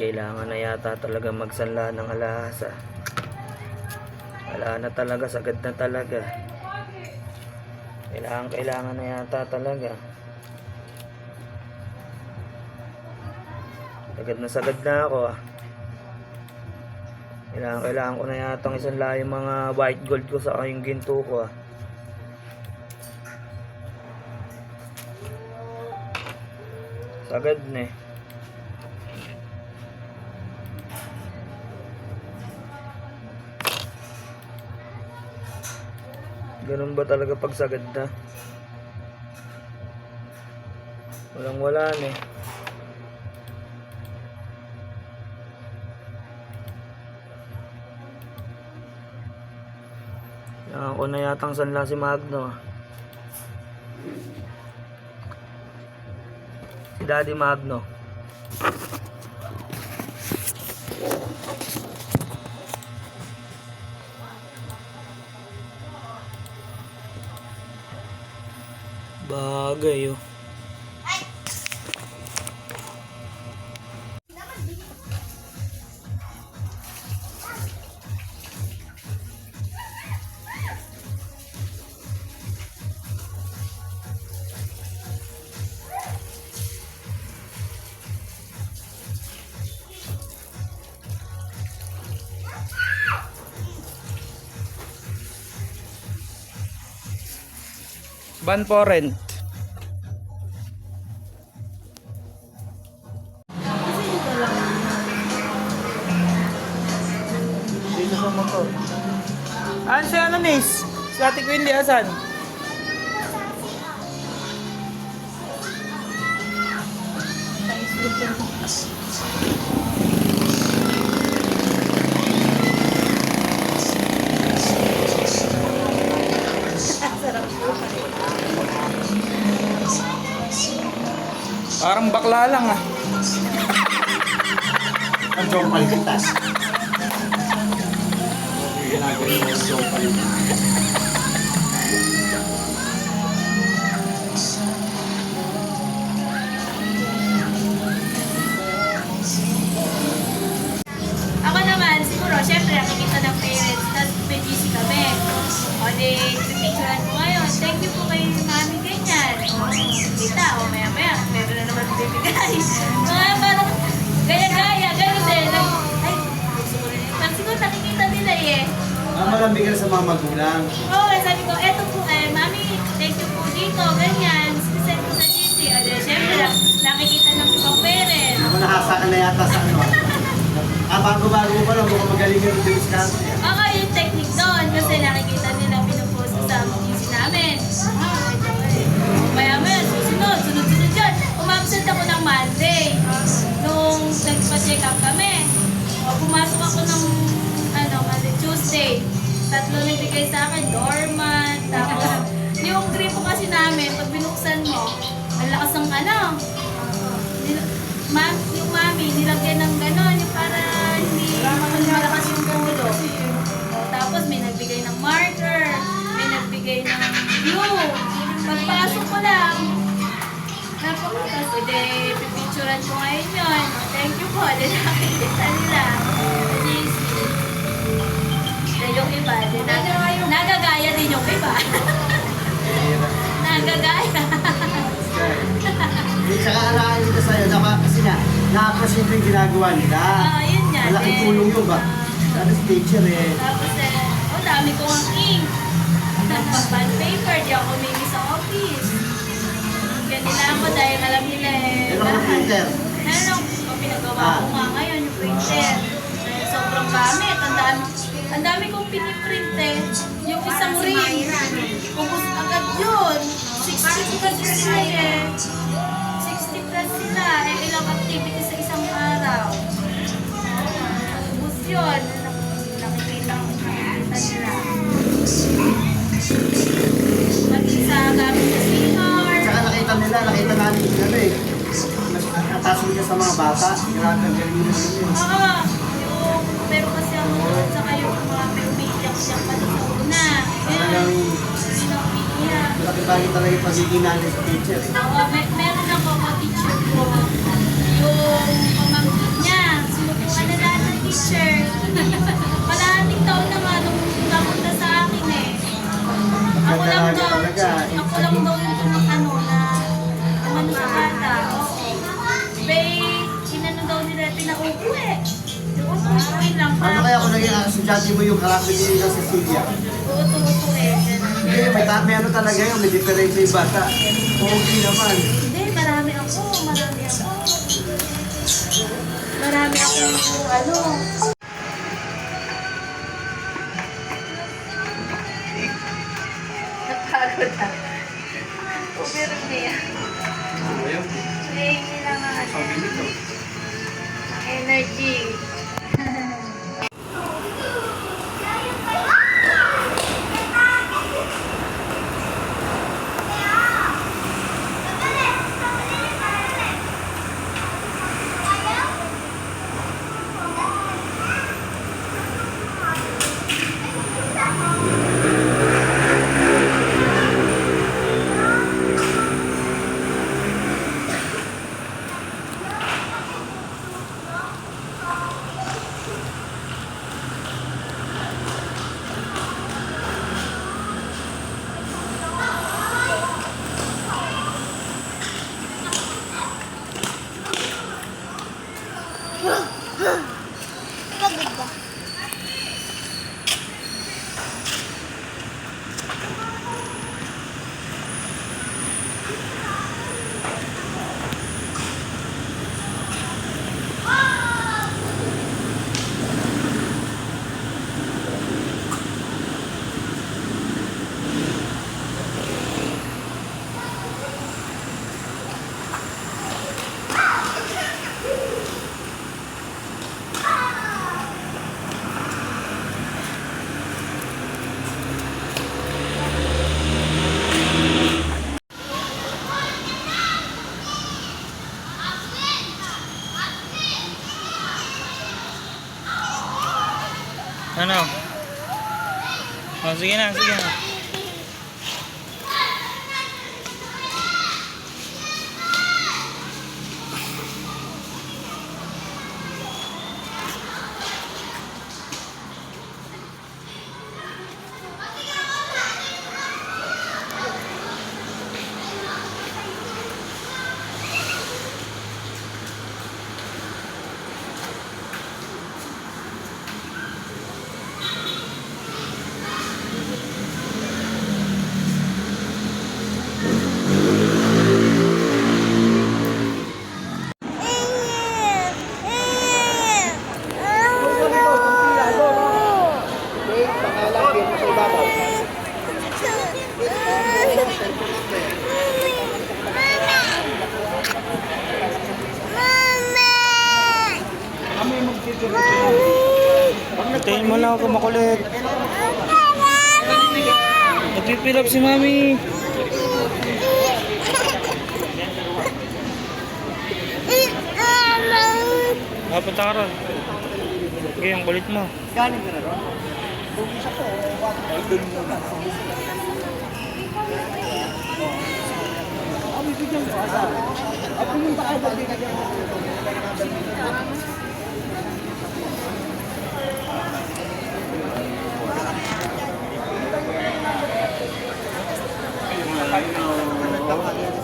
Kailangan na yata talaga magsanla ng alahasa. Wala na talaga, sagad na talaga. Kailangan na yata talaga. Sagad na ako ah. Kailangan ko na yata isanla yung mga white gold ko sa yung ginto ko ah. Sagad na eh. Ganun ba talaga pag sagad na? Walang-wala na eh. Ako na yatang sanla si Magno. Si Daddy Magno. Bagay oh. Ban for rent. Dito sa motor. Ano siya ano miss? Si Ate Quindy asan? Parang bakla lang ah. Ang jong palitas. Ginagawa yung jong palitas. Ako naman, siguro, syempre, nakikita ng parents, tapos may GC kami. O, di, pipicturean ko ngayon. Thank you po kay mami ganyan. O, kita, o, maya-maya, meron na naman bibigay. Mga parang, gaya-gaya, gano'n din. Ay, gusto ko rin. Tapos siguro, nakikita nila eh. Malambing ka sa mga magulang. Oo, sabi ko, eto po, mami, thank you po dito, ganyan. Send ko sa GC. O, di, syempre, nakikita ng ibang parents. Ako nahasa ka na yata sa ano. Bago-bago pa lang, mukhang magaling yung reviews ka. Ako yung technique doon kasi nakikita nila pinupost sa GC namin. Maya-maya, sunod dyan. Umabsent ako ng Monday. Nung nagpa-check up kami. O, pumasok ako ng Monday, Tuesday. 3 nagbigay sa akin, dormant. Tapos, yung gripo kasi namin, pag binuksan mo, ang lakas ng yung mami, nilagyan ng gano'n, yung para hindi malakas yung ulo. O, tapos may nagbigay ng marker, may nagbigay ng glue. Pagpasok ko lang, napakatas. Pwede, pipicturean ko ngayon yun. Thank you po, din nakikita nila. Dahil yung iba, nagagaya din yung iba. Nagagaya. Tsaka araan dito sa'yo, kasi nga, na-appreciate yung ginagawa nila. Yun nga. Malaking tulong yun ba? Tapos teacher eh. Tapos dami ko ang ink. Bond paper, di ako maybe sa office. Ganila ako dahil alam nila eh. Ano ang printer? Ano, pinagawa ko nga ngayon yung printer. Sobrang gamit. Ang dami kong piniprint eh. Yung isang ring. Ubus agad yun. 60 plus sila eh. 60 plus sila. Ilang activity sa isang araw. Ubus yun. Nakikita nila. Mag-isa gamit sa senior. Tsaka nakita namin yung ano eh. Nataas mo sa mga bata. Grabe ang galing nila yun. Oo. Pero kasi ako saka yung mga pag-umiiyak siya pati sa una. Talagang malaki bagay talaga yung pagiging nanay sa teacher. Oo, meron ako teacher ko. Yung pamangkin niya, Kalahating taon na nga nung napunta sa akin eh. Ako lang Ganda daw, talaga. ako lang daw yung ano na umano sa bata. Bay, inano daw nila, pinaupo eh. Uutuin lang Ano kaya kung naging estudyante mo yung karakter ni Nina Cecilia? Uutuin. Hindi, may ano talaga yun, may difference yung bata. Okay naman. Hindi, marami ako. Marami ako, ano. Napagod ah. Pero niya. Hindi lang ang energy. Ano? Oh, sige na, sige na. Pagtayin mo lang ako makulit. Nagpipilap si mami. Punta ka ron. Sige, ang kulit mo. Galing ka na ron? Ay,